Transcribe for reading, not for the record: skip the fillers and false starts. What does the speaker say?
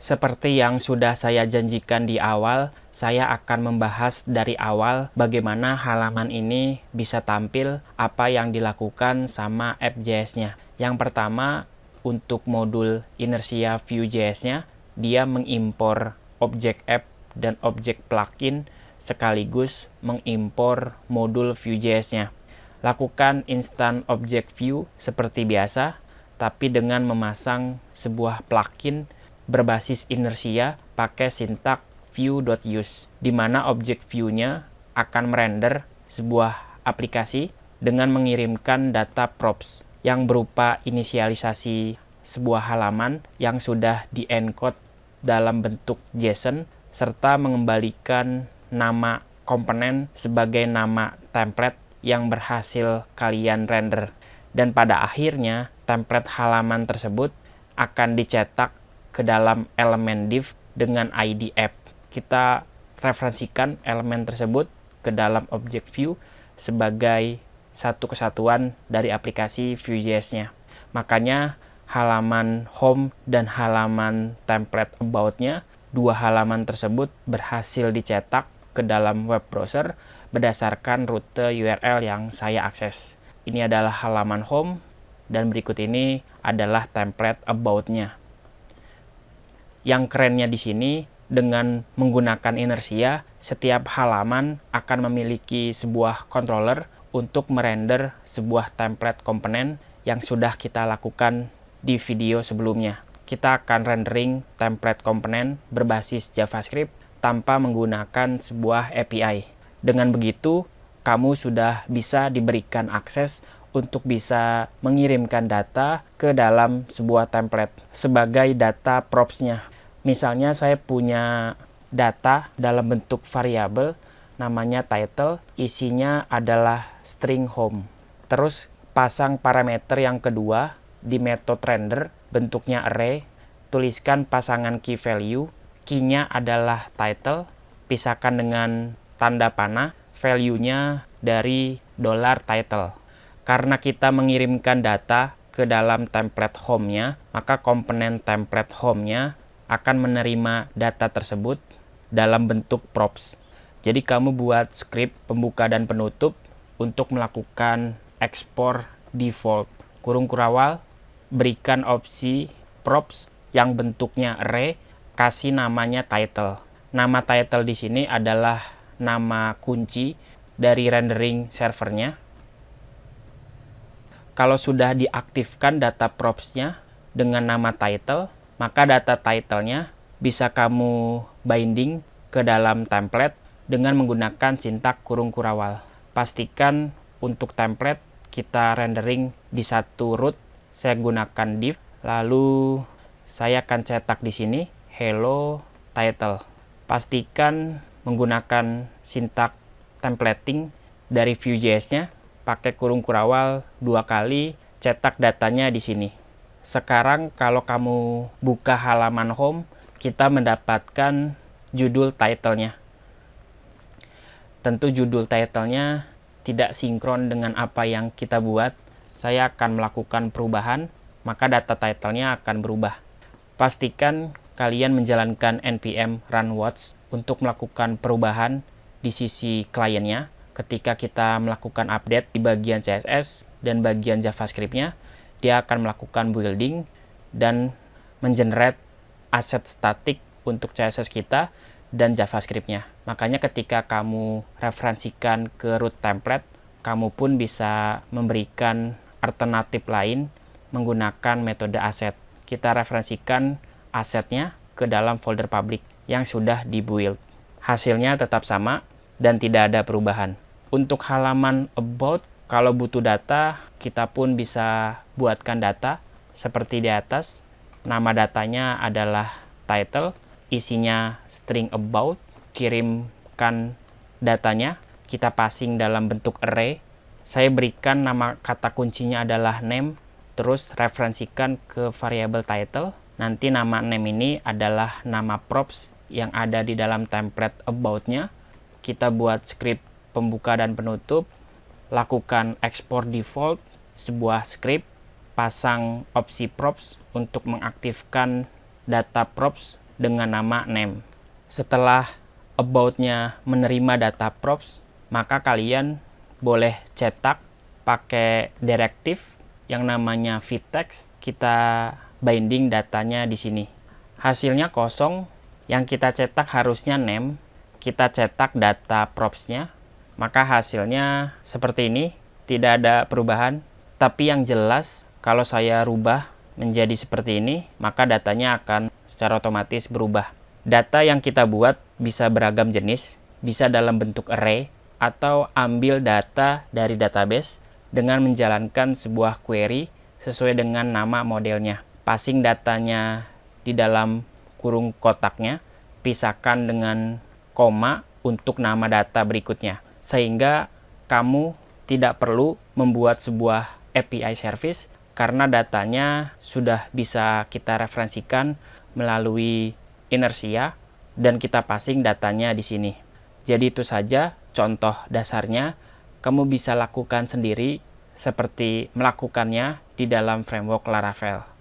Seperti yang sudah saya janjikan di awal, saya akan membahas dari awal bagaimana halaman ini bisa tampil, apa yang dilakukan sama app.js-nya. Yang pertama, untuk modul inertia Vue.js-nya, dia mengimpor objek app dan objek plugin sekaligus mengimpor modul Vue.js-nya. Lakukan instant object view seperti biasa, tapi dengan memasang sebuah plugin berbasis inersia pakai sintak view.use, di mana objek view-nya akan merender sebuah aplikasi dengan mengirimkan data props yang berupa inisialisasi sebuah halaman yang sudah di-encode dalam bentuk JSON serta mengembalikan nama komponen sebagai nama template yang berhasil kalian render. Dan pada akhirnya, template halaman tersebut akan dicetak ke dalam elemen div dengan ID app. Kita referensikan elemen tersebut ke dalam objek view sebagai satu kesatuan dari aplikasi Vue.js-nya. Makanya halaman home dan halaman template about-nya, dua halaman tersebut berhasil dicetak ke dalam web browser berdasarkan rute URL yang saya akses. Ini adalah halaman home dan berikut ini adalah template about-nya. Yang kerennya di sini, dengan menggunakan inersia, setiap halaman akan memiliki sebuah controller untuk merender sebuah template komponen yang sudah kita lakukan di video sebelumnya. Kita akan rendering template komponen berbasis JavaScript tanpa menggunakan sebuah API. Dengan begitu, kamu sudah bisa diberikan akses untuk bisa mengirimkan data ke dalam sebuah template sebagai data props-nya. Misalnya saya punya data dalam bentuk variabel namanya title, isinya adalah string home. Terus pasang parameter yang kedua di method render, bentuknya array, tuliskan pasangan key value, key-nya adalah title, pisahkan dengan tanda panah, value-nya dari $title. Karena kita mengirimkan data ke dalam template home-nya, maka komponen template home-nya akan menerima data tersebut dalam bentuk props. Jadi kamu buat script pembuka dan penutup untuk melakukan ekspor default. Kurung kurawal, berikan opsi props yang bentuknya array, kasih namanya title. Nama title di sini adalah nama kunci dari rendering servernya. Kalau sudah diaktifkan data props-nya dengan nama title, maka data title-nya bisa kamu binding ke dalam template dengan menggunakan sintak kurung kurawal. Pastikan untuk template kita rendering di satu root. Saya gunakan div, lalu saya akan cetak di sini hello title. Pastikan menggunakan sintak templating dari Vue.js-nya, pakai kurung kurawal 2 kali, cetak datanya di sini. Sekarang kalau kamu buka halaman home, kita mendapatkan judul title-nya. Tentu judul title-nya tidak sinkron dengan apa yang kita buat. Saya akan melakukan perubahan, maka data title-nya akan berubah. Pastikan kalian menjalankan npm run watch untuk melakukan perubahan di sisi kliennya. Ketika kita melakukan update di bagian CSS dan bagian JavaScript-nya, dia akan melakukan building dan mengenerate aset statik untuk CSS kita dan JavaScript-nya. Makanya ketika kamu referensikan ke root template, kamu pun bisa memberikan alternatif lain menggunakan metode aset. Kita referensikan asetnya ke dalam folder public yang sudah di-build. Hasilnya tetap sama dan tidak ada perubahan. Untuk halaman about, kalau butuh data, kita pun bisa buatkan data seperti di atas. Nama datanya adalah title, isinya string about, kirimkan datanya, kita passing dalam bentuk array. Saya berikan nama kata kuncinya adalah name, terus referensikan ke variabel title. Nanti nama name ini adalah nama props yang ada di dalam template about-nya. Kita buat script pembuka dan penutup, lakukan export default, sebuah script, pasang opsi props untuk mengaktifkan data props dengan nama name. Setelah about-nya menerima data props, maka kalian boleh cetak pakai direktif yang namanya vtext. Kita binding datanya di sini. Hasilnya kosong, yang kita cetak harusnya name, kita cetak data props-nya, maka hasilnya seperti ini, tidak ada perubahan. Tapi yang jelas, kalau saya rubah menjadi seperti ini, maka datanya akan secara otomatis berubah. Data yang kita buat bisa beragam jenis, bisa dalam bentuk array, atau ambil data dari database dengan menjalankan sebuah query sesuai dengan nama modelnya. Passing datanya di dalam kurung kotaknya, pisahkan dengan koma untuk nama data berikutnya. Sehingga kamu tidak perlu membuat sebuah API service karena datanya sudah bisa kita referensikan melalui inersia dan kita passing datanya di sini. Jadi itu saja contoh dasarnya. Kamu bisa lakukan sendiri seperti melakukannya di dalam framework Laravel.